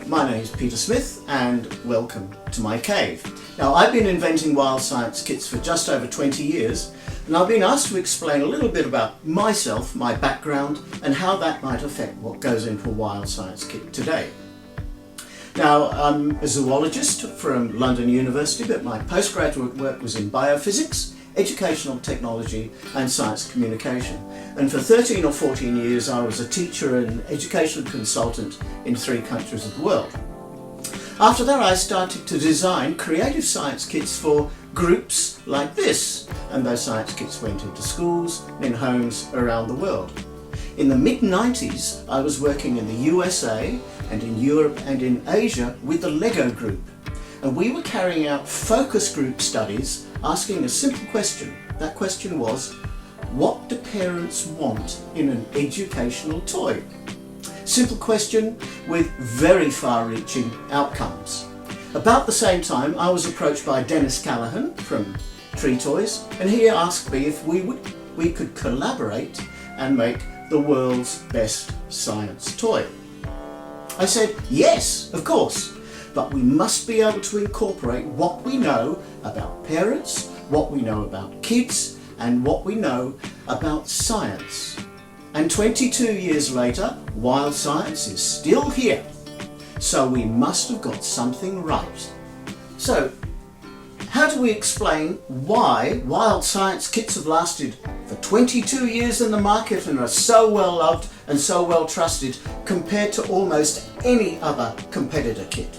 my name is Peter Smith and welcome to my cave. Now, I've been inventing wild science kits for just over 20 years and I've been asked to explain a little bit about myself, my background, and how that might affect what goes into a wild science kit today. Now, I'm a zoologist from London University, but my postgraduate work was in biophysics, educational technology and science communication. And for 13 or 14 years I was a teacher and educational consultant in 3 countries of the world. After that I started to design creative science kits for groups like this, and those science kits went into schools and in homes around the world. In the mid-90s I was working in the USA and in Europe and in Asia with the Lego group, and we were carrying out focus group studies asking a simple question. That question was, what do parents want in an educational toy? Simple question with very far-reaching outcomes. About the same time I was approached by Dennis Callahan from Tree Toys, and he asked me if we could collaborate and make the world's best science toy. I said yes, of course, but we must be able to incorporate what we know about parents, what we know about kids, and what we know about science. And 22 years later, wild science is still here. So we must have got something right. So, how do we explain why wild science kits have lasted for 22 years in the market and are so well loved and so well trusted compared to almost any other competitor kit?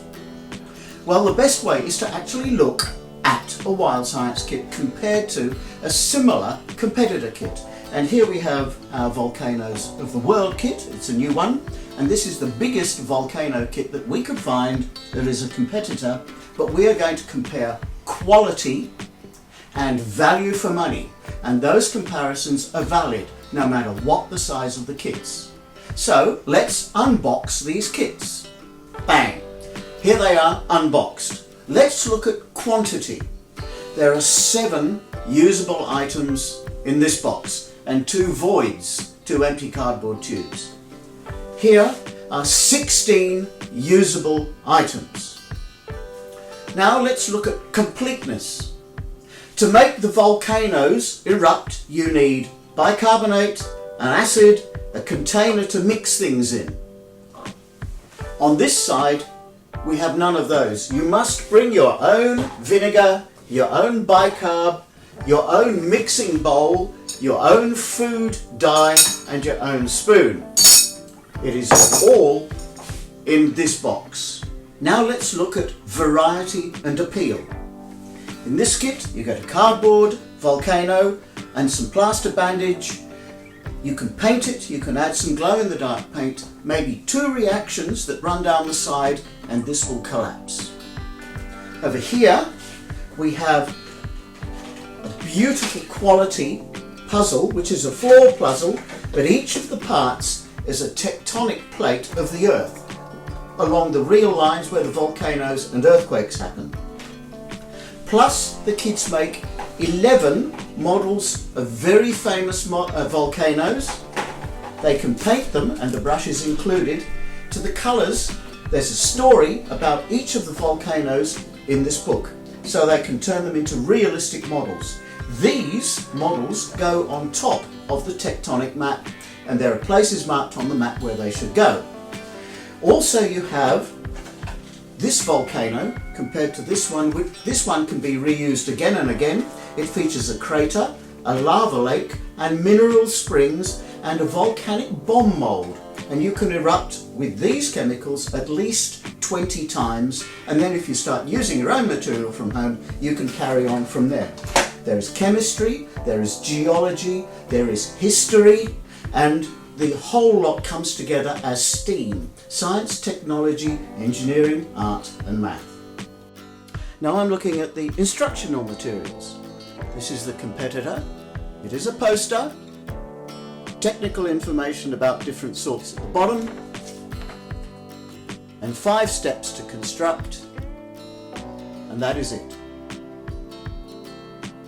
Well, the best way is to actually look at a wild science kit compared to a similar competitor kit. And here we have our Volcanoes of the World kit. It's a new one, and this is the biggest volcano kit that we could find that is a competitor, but we are going to compare quality and value for money, and those comparisons are valid no matter what the size of the kits. So let's unbox these kits. Bang! Here they are unboxed. Let's look at quantity. There are 7 usable items in this box and 2 voids, 2 empty cardboard tubes. Here are 16 usable items. Now let's look at completeness. To make the volcanoes erupt, you need bicarbonate, an acid, a container to mix things in. On this side, we have none of those. You must bring your own vinegar, your own bicarb, your own mixing bowl, your own food dye and your own spoon. It is all in this box. Now let's look at variety and appeal. In this kit you get a cardboard volcano and some plaster bandage. You can paint it, you can add some glow-in-the-dark paint, maybe 2 reactions that run down the side, and this will collapse. Over here we have a beautiful quality puzzle, which is a floor puzzle, but each of the parts is a tectonic plate of the earth along the real lines where the volcanoes and earthquakes happen. Plus the kids make 11 models of very famous volcanoes. They can paint them, and the brush is included. To the colours, there's a story about each of the volcanoes in this book, so they can turn them into realistic models. These models go on top of the tectonic map, and there are places marked on the map where they should go. Also you have this volcano compared to this one. This one can be reused again and again. It features a crater, a lava lake and mineral springs and a volcanic bomb mould, and you can erupt with these chemicals at least 20 times, and then if you start using your own material from home you can carry on from there. There is chemistry, there is geology, there is history, and the whole lot comes together as STEAM: science, technology, engineering, art and math. Now I'm looking at the instructional materials. This is the competitor. It is a poster. Technical information about different sorts at the bottom. And 5 steps to construct. And that is it.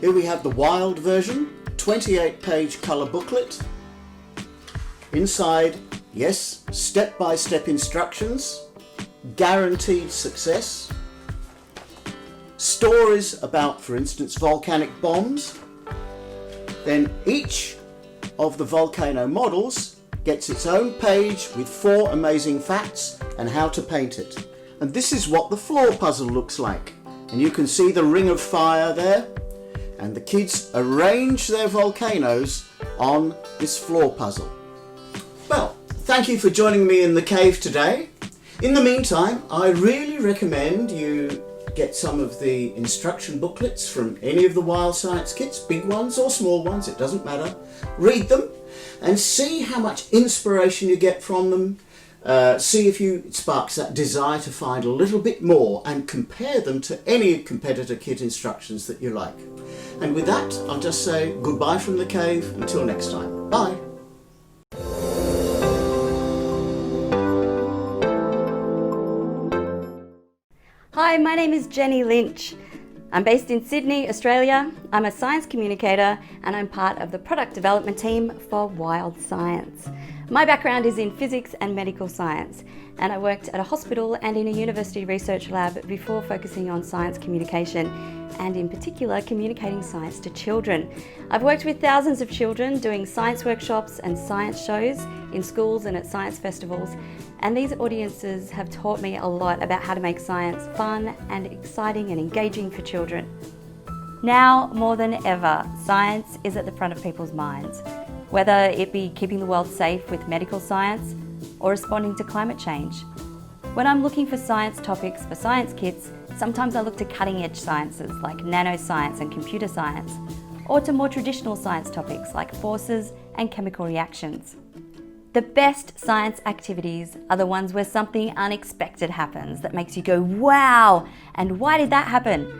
Here we have the wild version, 28-page colour booklet. Inside, yes, step-by-step instructions. guaranteed success, stories about, for instance, volcanic bombs, then each of the volcano models gets its own page with 4 amazing facts and how to paint it. And this is what the floor puzzle looks like. And you can see the ring of fire there. And the kids arrange their volcanoes on this floor puzzle. Well, thank you for joining me in the cave today. In the meantime, I really recommend you get some of the instruction booklets from any of the Wild Science kits, big ones or small ones, it doesn't matter. Read them and see how much inspiration you get from them. See if it sparks that desire to find a little bit more and compare them to any competitor kit instructions that you like. And with that, I'll just say goodbye from the cave until next time. Bye. Hi, my name is Jenny Lynch. I'm based in Sydney, Australia. I'm a science communicator and I'm part of the product development team for Wild Science. My background is in physics and medical science, and I worked at a hospital and in a university research lab before focusing on science communication, and in particular communicating science to children. I've worked with thousands of children doing science workshops and science shows in schools and at science festivals, and these audiences have taught me a lot about how to make science fun and exciting and engaging for children. Now, more than ever, science is at the front of people's minds, whether it be keeping the world safe with medical science or responding to climate change. When I'm looking for science topics for science kits, sometimes I look to cutting-edge sciences like nanoscience and computer science, or to more traditional science topics like forces and chemical reactions. The best science activities are the ones where something unexpected happens that makes you go, wow, and why did that happen?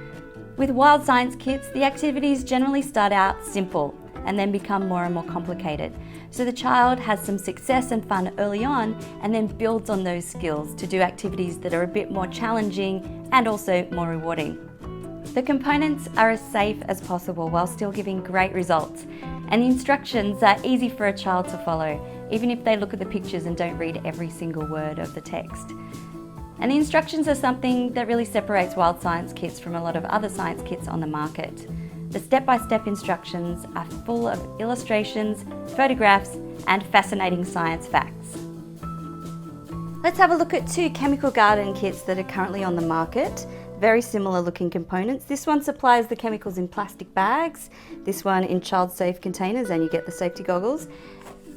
With Wild Science kits, the activities generally start out simple and then become more and more complicated. So the child has some success and fun early on and then builds on those skills to do activities that are a bit more challenging and also more rewarding. The components are as safe as possible while still giving great results, and the instructions are easy for a child to follow, even if they look at the pictures and don't read every single word of the text. And the instructions are something that really separates Wild Science kits from a lot of other science kits on the market. The step-by-step instructions are full of illustrations, photographs, and fascinating science facts. Let's have a look at 2 chemical garden kits that are currently on the market. Very similar looking components. This one supplies the chemicals in plastic bags, this one in child-safe containers, and you get the safety goggles.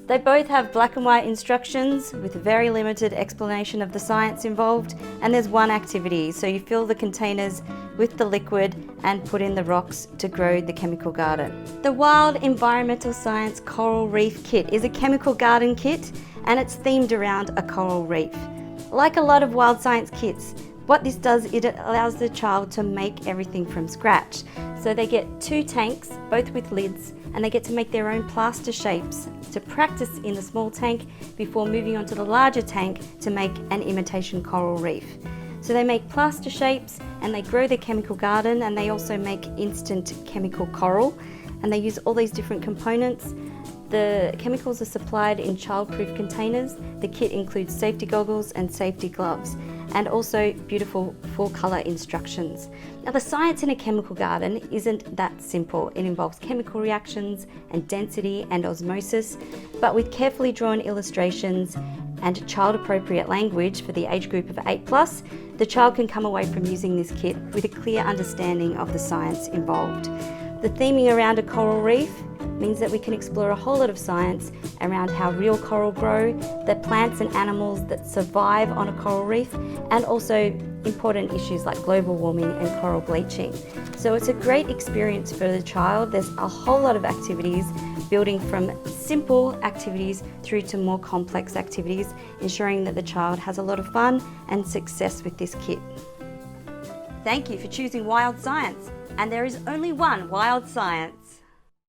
They both have black and white instructions with very limited explanation of the science involved, and there's one activity, so you fill the containers with the liquid and put in the rocks to grow the chemical garden. The Wild Environmental Science Coral Reef Kit is a chemical garden kit, and it's themed around a coral reef. Like a lot of Wild Science kits, what this does, it allows the child to make everything from scratch. So they get 2 tanks, both with lids, and they get to make their own plaster shapes to practice in the small tank before moving on to the larger tank to make an imitation coral reef. So they make plaster shapes and they grow their chemical garden, and they also make instant chemical coral, and they use all these different components. The chemicals are supplied in child-proof containers. The kit includes safety goggles and safety gloves, and also beautiful full-colour instructions. Now, the science in a chemical garden isn't that simple. It involves chemical reactions and density and osmosis, but with carefully drawn illustrations and child-appropriate language for the age group of 8+, the child can come away from using this kit with a clear understanding of the science involved. The theming around a coral reef means that we can explore a whole lot of science around how real coral grow, the plants and animals that survive on a coral reef, and also important issues like global warming and coral bleaching. So it's a great experience for the child. There's a whole lot of activities, building from simple activities through to more complex activities, ensuring that the child has a lot of fun and success with this kit. Thank you for choosing Wild Science, and there is only one Wild Science.